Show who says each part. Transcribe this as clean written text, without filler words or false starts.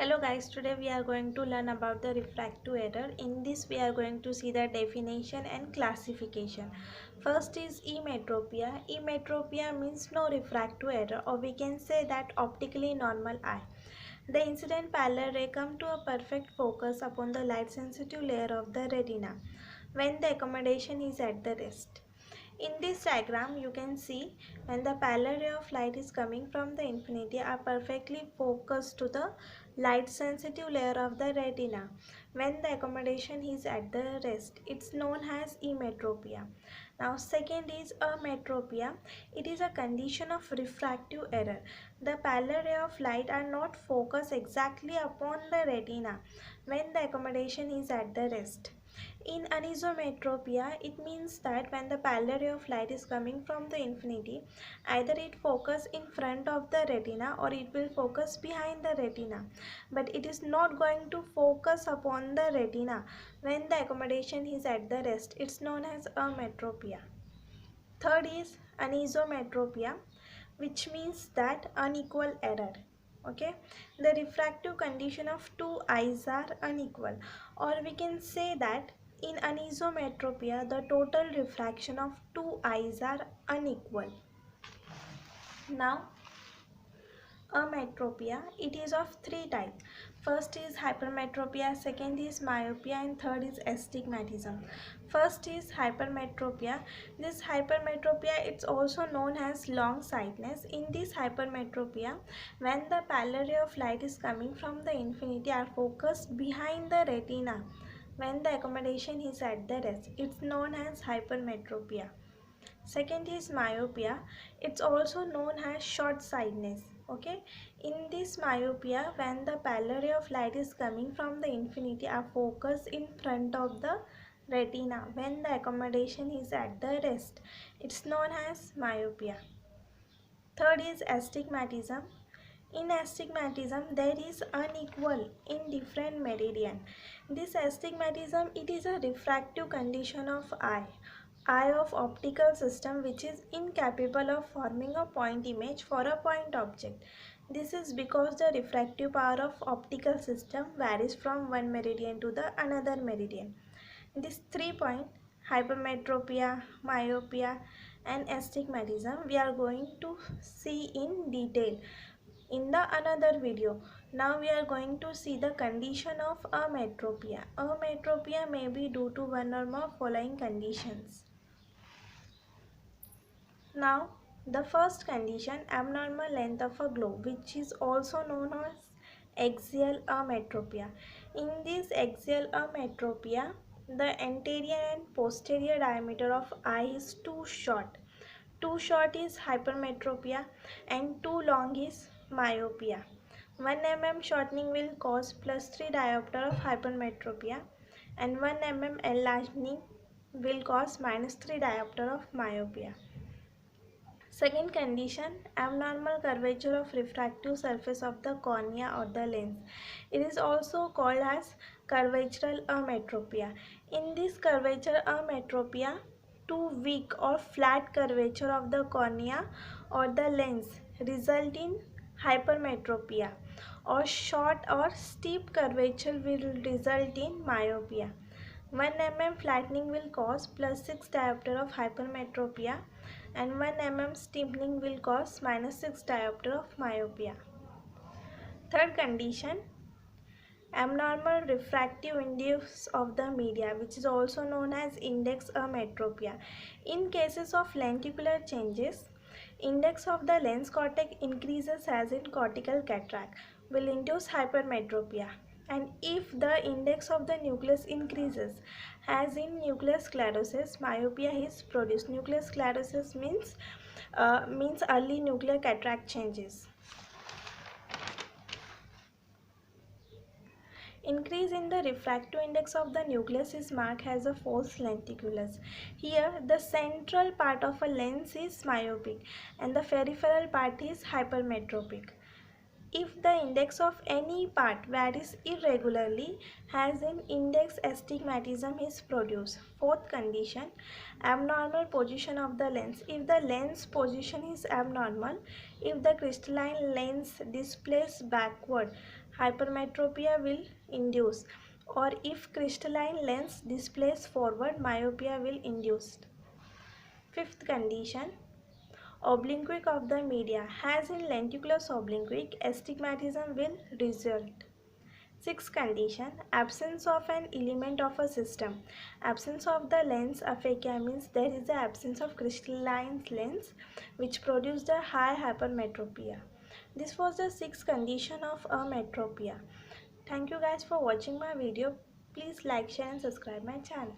Speaker 1: Hello guys, today we are going to learn about the refractive error. In this we are going to see the definition and classification. First is emmetropia. Emmetropia means no refractive error, or we can say that optically normal eye. The incident parallel ray come to a perfect focus upon the light sensitive layer of the retina when the accommodation is at the rest. In this diagram, you can see when the parallel ray of light is coming from the infinity are perfectly focused to the light sensitive layer of the retina. When the accommodation is at the rest, it's known as emmetropia. Now second is ametropia. It is a condition of refractive error. The parallel ray of light are not focused exactly upon the retina when the accommodation is at the rest. In anisometropia, it means that when the parallel ray of light is coming from the infinity, either it focuses in front of the retina or it will focus behind the retina. But it is not going to focus upon the retina when the accommodation is at the rest. It's known as ametropia. Third is anisometropia, which means that unequal error. Okay, the refractive condition of two eyes are unequal, or we can say that in anisometropia the total refraction of two eyes are unequal. Now ametropia, it is of three types. First is hypermetropia, second is myopia, and third is astigmatism. First is hypermetropia. This hypermetropia, it's also known as long sightedness. In this hypermetropia, when the parallel ray of light is coming from the infinity are focused behind the retina when the accommodation is at the rest, it's known as hypermetropia. Second is myopia. It's also known as short sightedness. Okay, in this myopia, when the parallel ray of light is coming from the infinity are focused in front of the retina when the accommodation is at the rest, it's known as myopia. Third is astigmatism. In astigmatism, there is unequal in different meridian. This astigmatism, it is a refractive condition of eye of optical system which is incapable of forming a point image for a point object. This is because the refractive power of optical system varies from one meridian to the another meridian. These 3 points, hypermetropia, myopia and astigmatism, we are going to see in detail in the another video. Now we are going to see the condition of ametropia. Ametropia may be due to one or more following conditions. Now the first condition, abnormal length of a globe, which is also known as axial ametropia. In this axial ametropia, the anterior and posterior diameter of eye is too short. Too short is hypermetropia and too long is myopia. 1 mm shortening will cause +3 diopter of hypermetropia and 1 mm enlarging will cause -3 diopter of myopia. Second condition, abnormal curvature of refractive surface of the cornea or the lens. It is also called as curvatural ametropia. In this curvature ametropia, too weak or flat curvature of the cornea or the lens result in hypermetropia, or short or steep curvature will result in myopia. 1 mm flattening will cause +6 diopter of hypermetropia and 1 mm steepening will cause -6 diopter of myopia. Third condition, abnormal refractive index of the media, which is also known as index ametropia. In cases of lenticular changes, index of the lens cortex increases as in cortical cataract, will induce hypermetropia. And if the index of the nucleus increases as in nuclear sclerosis, myopia is produced. Nuclear sclerosis means early nuclear cataract changes. Increase in the refractive index of the nucleus is marked as a false lenticulus. Here, the central part of a lens is myopic and the peripheral part is hypermetropic. if the index of any part varies irregularly, has an index astigmatism is produced. Fourth condition, abnormal position of the lens. If the lens position is abnormal, if the crystalline lens displays backward, hypermetropia will induce, or if crystalline lens displays forward, myopia will induce. Fifth condition, oblique of the media, has in lenticular oblique, astigmatism will result. Sixth condition, absence of an element of a system. Absence of the lens aphakia means there is the absence of crystalline lens which produced a high hypermetropia. This was the sixth condition of ametropia. Thank you guys for watching my video. Please like, share and subscribe my channel.